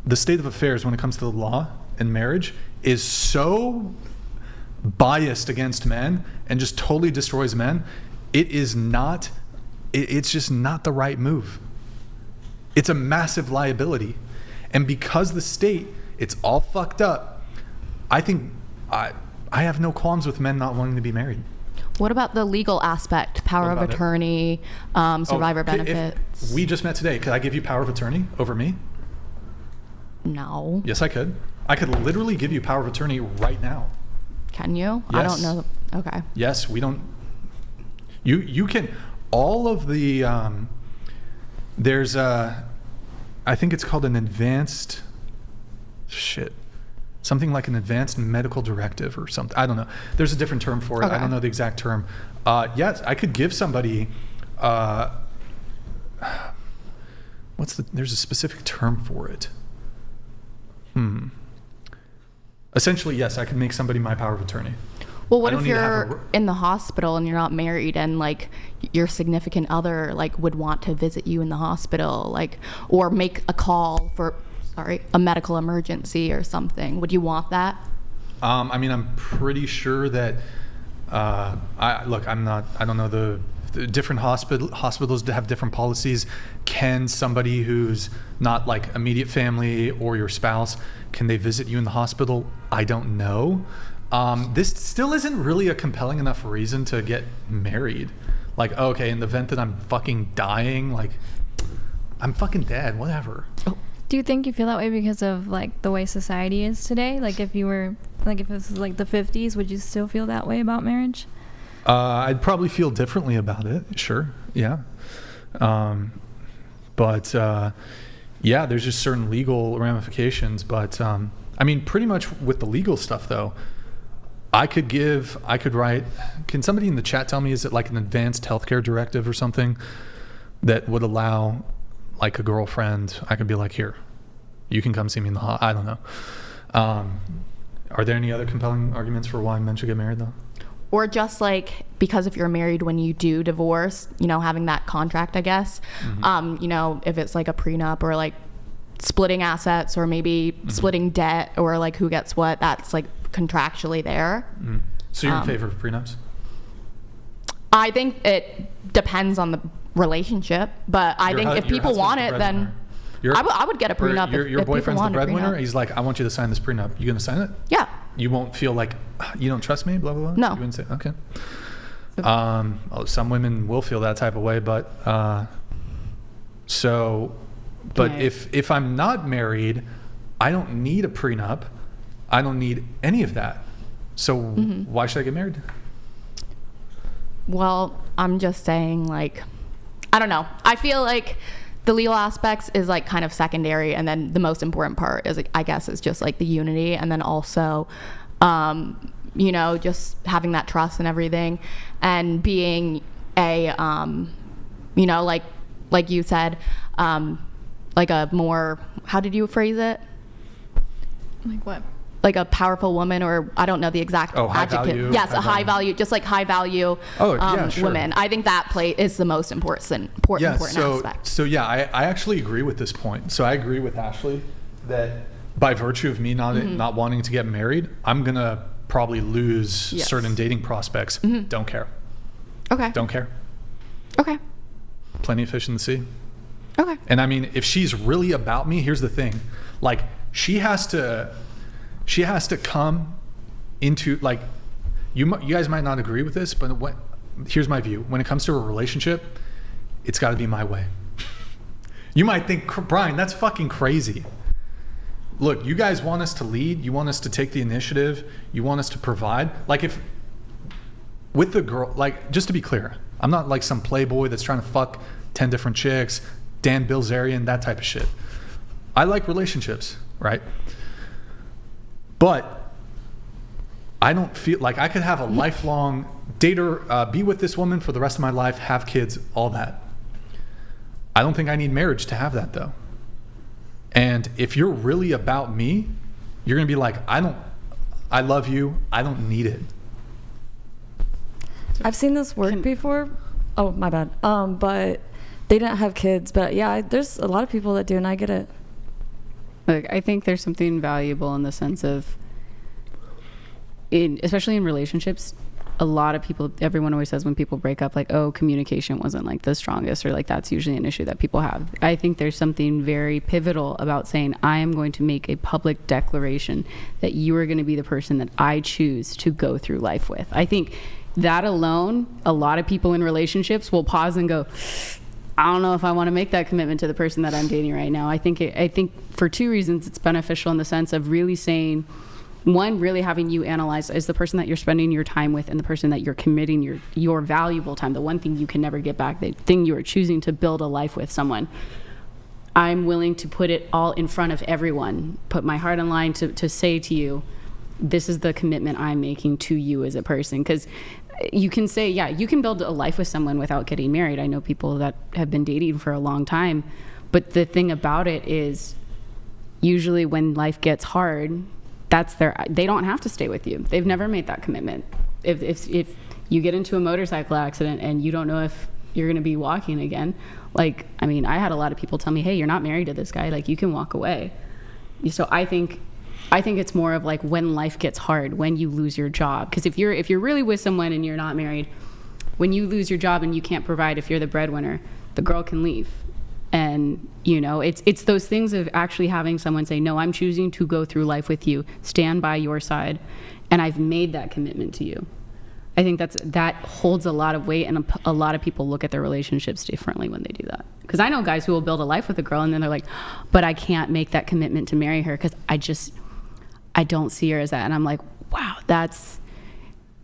the state of affairs when it comes to the law and marriage is so biased against men and just totally destroys men. It's just not the right move. It's a massive liability. And because the state, it's all fucked up, I think I have no qualms with men not wanting to be married. What about the legal aspect? Power of attorney, survivor benefits? If we just met today. Could I give you power of attorney over me? No. Yes, I could. I could literally give you power of attorney right now. Can you? Yes. I don't know. Okay. Yes, we don't. You can. All of the there's I think it's called an advanced something like an advanced medical directive or something. I don't know. There's a different term for it. Okay. I don't know the exact term. Yes, I could give somebody there's a specific term for it. Essentially, yes, I can make somebody my power of attorney. Well, what if you're in the hospital and you're not married and like your significant other like would want to visit you in the hospital, like, or make a call for a medical emergency or something? Would you want that? I mean, I'm pretty sure that I don't know the different hospitals have different policies. Can somebody who's not like immediate family or your spouse, can they visit you in the hospital? I don't know. This still isn't really a compelling enough reason to get married. Like, okay, in the event that I'm fucking dying, like, I'm fucking dead, whatever. Do you think you feel that way because of like the way society is today? Like if this was like the 50s, would you still feel that way about marriage? I'd probably feel differently about it. Sure. Yeah. But yeah, there's just certain legal ramifications. But I mean, pretty much with the legal stuff though, I could write, can somebody in the chat tell me, is it like an advanced healthcare directive or something that would allow like a girlfriend, I could be like, here, you can come see me in the I don't know. Are there any other compelling arguments for why men should get married though? Or just like, because if you're married when you do divorce, you know, having that contract, I guess, you know, if it's like a prenup or like splitting assets or maybe splitting debt or like who gets what, that's like contractually there. So you're in favor of prenups? I think it depends on the relationship, but I think if people want it, then I would get a prenup. Your boyfriend's the breadwinner. He's like, I want you to sign this prenup. You gonna sign it? Yeah. You won't feel like you don't trust me, blah blah blah. No. You wouldn't say okay. Some women will feel that type of way, but if I'm not married, I don't need a prenup. I don't need any of that. So why should I get married? Well, I'm just saying, like, I don't know. I feel like the legal aspects is like kind of secondary, and then the most important part is, like, I guess, is just like the unity, and then also, you know, just having that trust and everything, and being a, you know, like you said, like a more, how did you phrase it? Like what? Like a powerful woman, or I don't know the exact adjective. Value, yes, high value, just like high value women. I think that is the most important aspect. So yeah, I actually agree with this point. So I agree with Ashley that by virtue of me not wanting to get married, I'm gonna probably lose certain dating prospects. Don't care. Okay. Don't care. Okay. Plenty of fish in the sea. Okay. And I mean, if she's really about me, here's the thing. Like, she has to come into, like, you guys might not agree with this, but here's my view. When it comes to a relationship, it's got to be my way. You might think, Brian, that's fucking crazy. Look, you guys want us to lead. You want us to take the initiative. You want us to provide. Like, if with the girl, like, just to be clear, I'm not like some playboy that's trying to fuck 10 different chicks, Dan Bilzerian, that type of shit. I like relationships, right? But I don't feel like I could have a lifelong date or be with this woman for the rest of my life, have kids, all that. I don't think I need marriage to have that, though. And if you're really about me, you're going to be like, I love you. I don't need it. I've seen this work before. Oh, my bad. But they didn't have kids. But yeah, there's a lot of people that do, and I get it. Like, I think there's something valuable in the sense of, especially in relationships, a lot of people, everyone always says when people break up, like, oh, communication wasn't like the strongest, or like that's usually an issue that people have. I think there's something very pivotal about saying, I am going to make a public declaration that you are going to be the person that I choose to go through life with. I think that alone, a lot of people in relationships will pause and go, I don't know if I want to make that commitment to the person that I'm dating right now. I think for two reasons it's beneficial, in the sense of really saying, one, really having you analyze, is the person that you're spending your time with and the person that you're committing your valuable time, the one thing you can never get back, the thing you are choosing to build a life with someone. I'm willing to put it all in front of everyone, put my heart on line to say to you, this is the commitment I'm making to you as a person. Because you can say, yeah, you can build a life with someone without getting married. I know people that have been dating for a long time. But the thing about it is, usually when life gets hard, they don't have to stay with you. They've never made that commitment. If you get into a motorcycle accident and you don't know if you're going to be walking again, like, I mean, I had a lot of people tell me, hey, you're not married to this guy, like, you can walk away. So I think it's more of like, when life gets hard, when you lose your job. Because if you're really with someone and you're not married, when you lose your job and you can't provide, if you're the breadwinner, the girl can leave. And, you know, it's those things of actually having someone say, no, I'm choosing to go through life with you, stand by your side, and I've made that commitment to you. I think that holds a lot of weight, and a lot of people look at their relationships differently when they do that. Because I know guys who will build a life with a girl and then they're like, but I can't make that commitment to marry her because I don't see her as that. And I'm like, wow, that's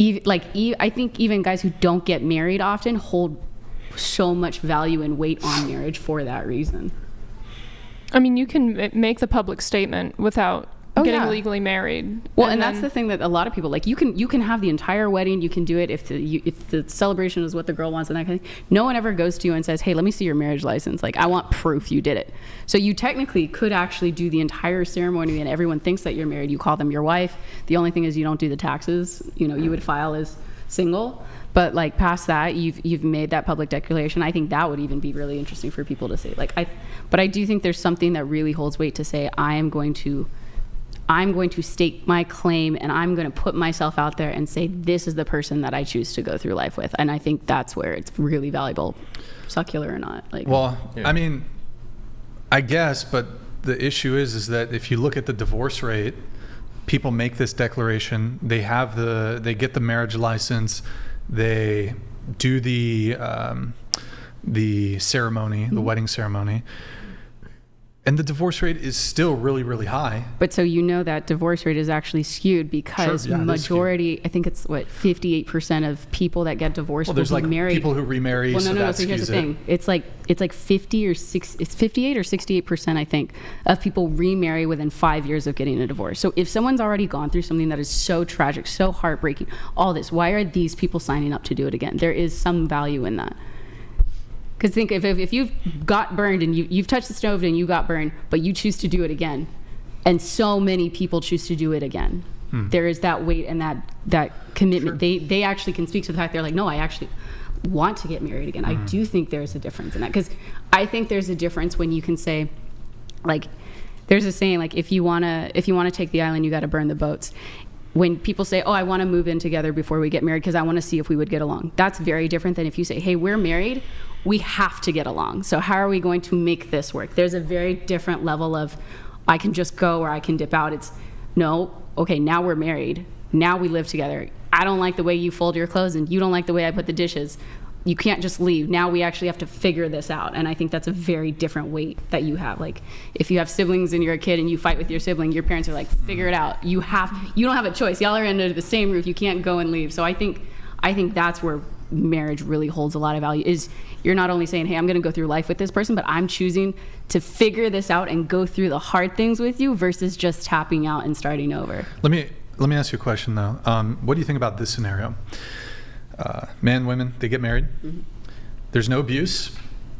I think even guys who don't get married often hold so much value and weight on marriage for that reason. I mean, you can make the public statement without getting legally married. Well, and that's the thing that a lot of people, like, you can have the entire wedding, you can do it if the celebration is what the girl wants and that kind of thing. No one ever goes to you and says, hey, let me see your marriage license. Like, I want proof you did it. So you technically could actually do the entire ceremony and everyone thinks that you're married. You call them your wife. The only thing is you don't do the taxes. You know, you would file as single. But like, past that, you've made that public declaration. I think that would even be really interesting for people to say. But I do think there's something that really holds weight to say, I'm going to stake my claim, and I'm going to put myself out there and say, this is the person that I choose to go through life with. And I think that's where it's really valuable, secular or not. Like, well, yeah. I mean, I guess, but the issue is that if you look at the divorce rate, people make this declaration, they get the marriage license, they do the ceremony, the wedding ceremony, and the divorce rate is still really, really high. But so you know that divorce rate is actually skewed because majority, I think it's 58% of people that get divorced will be married. People who remarry. Well, no. So here's the thing: it's like 58 or 68%, I think, of people remarry within 5 years of getting a divorce. So if someone's already gone through something that is so tragic, so heartbreaking, all this, why are these people signing up to do it again? There is some value in that. Because think if you've got burned and you've touched the stove and you got burned, but you choose to do it again, and so many people choose to do it again, there is that weight and that commitment. Sure. They actually can speak to the fact they're like, no, I actually want to get married again. I do think there's a difference in that, because I think there's a difference when you can say, like, there's a saying, like, if you wanna take the island, you got to burn the boats. When people say, oh, I want to move in together before we get married because I want to see if we would get along. That's very different than if you say, hey, we're married, we have to get along. So how are we going to make this work? There's a very different level of, I can just go or I can dip out. It's, no, okay, now we're married. Now we live together. I don't like the way you fold your clothes and you don't like the way I put the dishes. You can't just leave. Now we actually have to figure this out. And I think that's a very different weight that you have. Like, if you have siblings and you're a kid and you fight with your sibling, your parents are like, figure it out. You don't have a choice. Y'all are under the same roof. You can't go and leave. So I think that's where marriage really holds a lot of value, is you're not only saying, hey, I'm going to go through life with this person, but I'm choosing to figure this out and go through the hard things with you versus just tapping out and starting over. Let me ask you a question, though. What do you think about this scenario? Man, women, they get married. Mm-hmm. There's no abuse.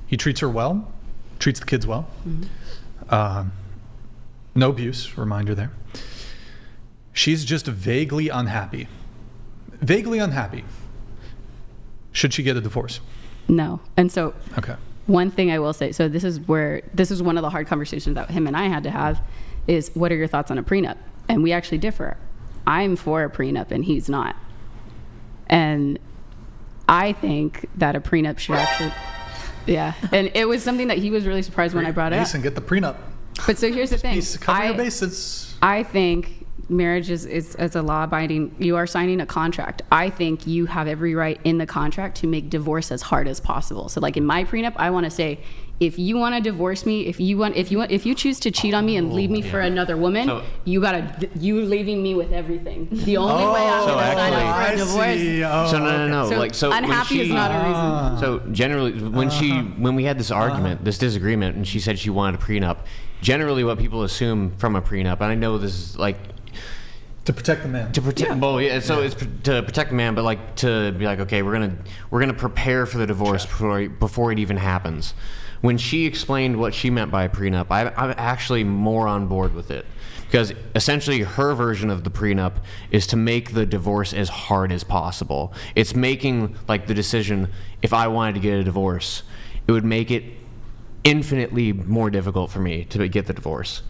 He treats her well, treats the kids well. Mm-hmm. No abuse, reminder there. She's just vaguely unhappy. Should she get a divorce? No. And so, okay. One thing I will say, so this is one of the hard conversations that him and I had to have, is, what are your thoughts on a prenup? And we actually differ. I'm for a prenup and he's not. And I think that a prenup should actually, yeah. And it was something that he was really surprised when I brought it up. Mason, get the prenup. But so here's the thing. Cover your bases. I think marriage is a law-abiding, you are signing a contract. I think you have every right in the contract to make divorce as hard as possible. So like in my prenup, I want to say, if you want to divorce me, if you choose to cheat on me and leave me for another woman, so, you leaving me with everything. The only way I'm going to sign up for a divorce. So no. So like, so unhappy is not a reason. So generally, when we had this argument, this disagreement, and she said she wanted a prenup, generally what people assume from a prenup, and I know this is like, to protect the man. To protect, well, yeah. So it's to protect the man, but like to be like, okay, we're gonna prepare for the divorce before it even happens. When she explained what she meant by a prenup, I'm actually more on board with it, because essentially her version of the prenup is to make the divorce as hard as possible. It's making like the decision. If I wanted to get a divorce, it would make it infinitely more difficult for me to get the divorce.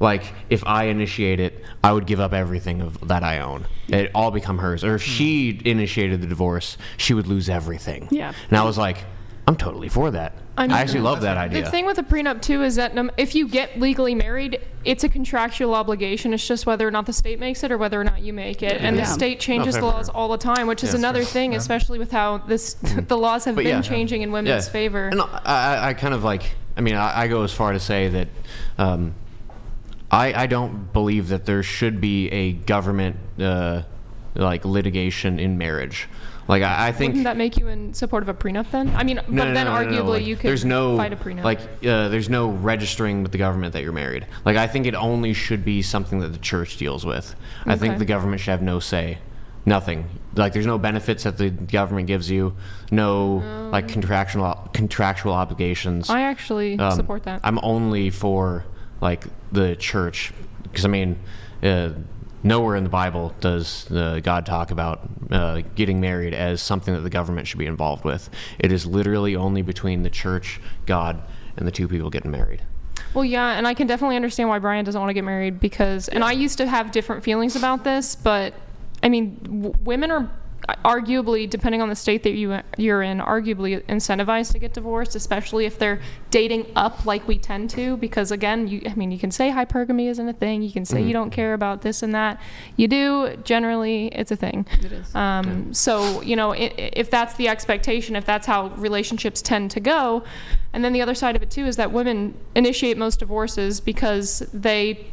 Like, if I initiate it, I would give up everything that I own. It'd all become hers. Or if she initiated the divorce, she would lose everything. Yeah. And I was like, I'm totally for that. I actually love that idea. The thing with a prenup, too, is that if you get legally married, it's a contractual obligation. It's just whether or not the state makes it or whether or not you make it. And the state changes the laws all the time, which is another thing, especially with how the laws have been changing in women's favor. And I kind of like, I go as far to say that I don't believe that there should be a government like litigation in marriage. Like I think. Wouldn't that make you in support of a prenup then? Arguably like, you could fight a prenup. Like there's no registering with the government that you're married. Like I think it only should be something that the church deals with. I think the government should have no say. Nothing. Like there's no benefits that the government gives you. No like contractual obligations. I actually support that. I'm only for like the church, because nowhere in the Bible does God talk about getting married as something that the government should be involved with. It is literally only between the church, God, and the two people getting married. Well, yeah, and I can definitely understand why Brian doesn't want to get married, because, and I used to have different feelings about this, but women are arguably, depending on the state that you're in, arguably incentivized to get divorced, especially if they're dating up like we tend to, because again, you can say hypergamy isn't a thing, you can say you don't care about this and that, you do, generally it's a thing. It is. So if that's the expectation, if that's how relationships tend to go, and then the other side of it too is that women initiate most divorces because they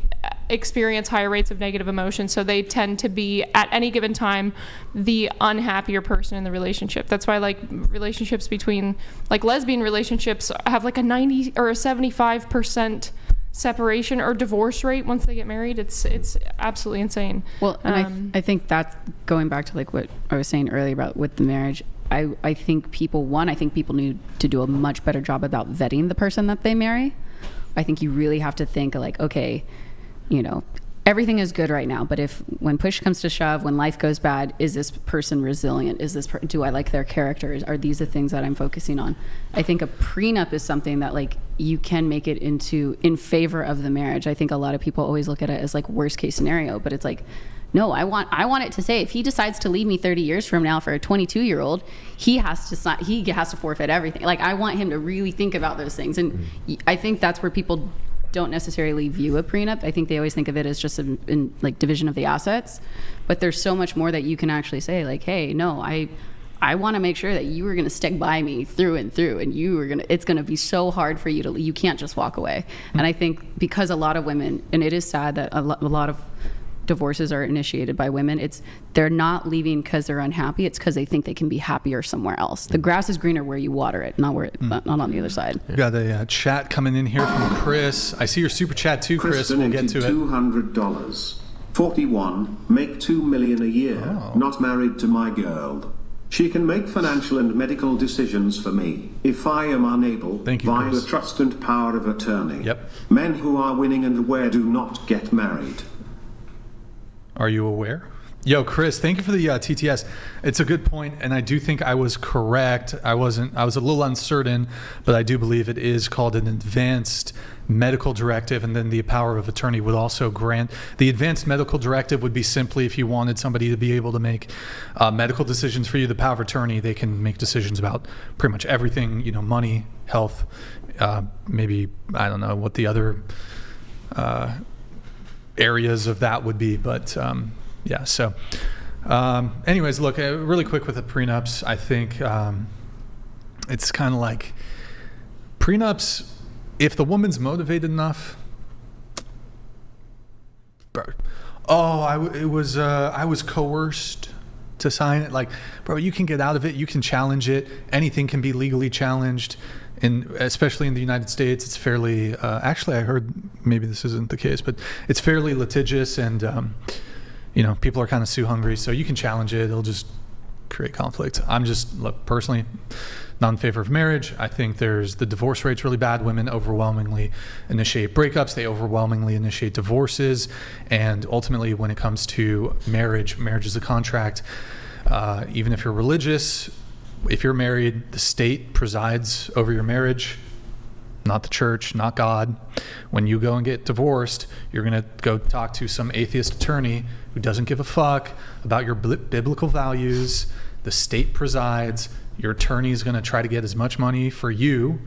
experience higher rates of negative emotion, so they tend to be at any given time the unhappier person in the relationship. That's why like relationships between like lesbian relationships have like a 90 or a 75% separation or divorce rate once they get married. It's absolutely insane. Well, and I think that's going back to like what I was saying earlier about with the marriage. I think people need to do a much better job about vetting the person that they marry. I think you really have to think like, okay, everything is good right now, but when push comes to shove, when life goes bad, is this person resilient? Do I like their characters? Are these the things that I'm focusing on? I think a prenup is something that like you can make it in favor of the marriage. I think a lot of people always look at it as like worst case scenario, but it's like, no, I want it to say if he decides to leave me 30 years from now for a 22-year-old, he has to forfeit everything. Like I want him to really think about those things, and I think that's where people don't necessarily view a prenup. I think they always think of it as just in like division of the assets, but there's so much more that you can actually say like, hey, no, I want to make sure that you are going to stick by me through and through, and it's going to be so hard for you can't just walk away. And I think because a lot of women, and it is sad that a lot of divorces are initiated by women, they're not leaving because they're unhappy, it's because they think they can be happier somewhere else. The grass is greener where you water it, not on the other side. We got a chat coming in here from Chris. I see your super chat too, Chris. We'll get to it. $200. 41. Make $2 million a year. Not married to my girl. She can make financial and medical decisions for me if I am unable via the trust and power of attorney. Yep. Men who are winning and aware do not get married. Are you aware? Yo, Chris, thank you for the TTS. It's a good point, and I do think I was correct. I was a little uncertain, but I do believe it is called an advanced medical directive, and then the power of attorney would also grant. The advanced medical directive would be simply if you wanted somebody to be able to make medical decisions for you. The power of attorney, they can make decisions about pretty much everything, money, health, maybe, I don't know what the other areas of that would be, but yeah. So anyways, look, really quick with the prenups, I think it's kind of like prenups, if the woman's motivated enough. I was coerced to sign it. Like, bro, you can get out of it. You can challenge it. Anything can be legally challenged. And especially in the United States, it's fairly, actually I heard, maybe this isn't the case, but it's fairly litigious, and people are kind of sue hungry, so you can challenge it. It'll just create conflict. I'm just, look, personally not in favor of marriage. I think the divorce rate's really bad. Women overwhelmingly initiate breakups. They overwhelmingly initiate divorces. And ultimately, when it comes to marriage is a contract. Even if you're religious, if you're married, the state presides over your marriage, not the church, not God. When you go and get divorced, you're going to go talk to some atheist attorney who doesn't give a fuck about your biblical values. The state presides. Your attorney is going to try to get as much money for you,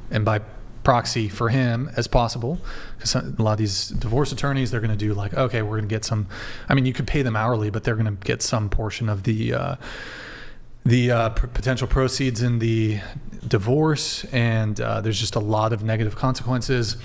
and by proxy for him, as possible. Because a lot of these divorce attorneys, they're going to do like, okay, we're going to get some, you could pay them hourly, but they're going to get some portion of the potential proceeds in the divorce, and there's just a lot of negative consequences,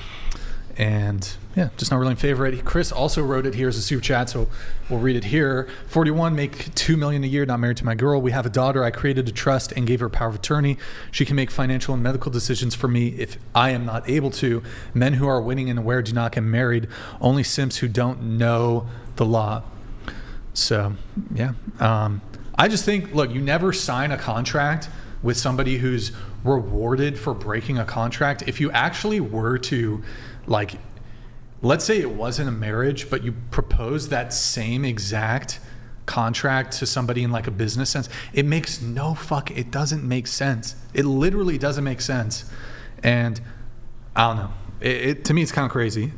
and yeah, just not really in favor of it. Chris also wrote it here as a super chat, so we'll read it here. 41, make $2 million a year, not married to my girl. We have a daughter. I created a trust and gave her power of attorney. She can make financial and medical decisions for me if I am not able to. Men who are winning and aware do not get married. Only simps who don't know the law. So yeah, I just think, look, you never sign a contract with somebody who's rewarded for breaking a contract. If you actually were to, like, let's say it wasn't a marriage, but you proposed that same exact contract to somebody in like a business sense, it doesn't make sense. It literally doesn't make sense. And I don't know. To me, it's kind of crazy.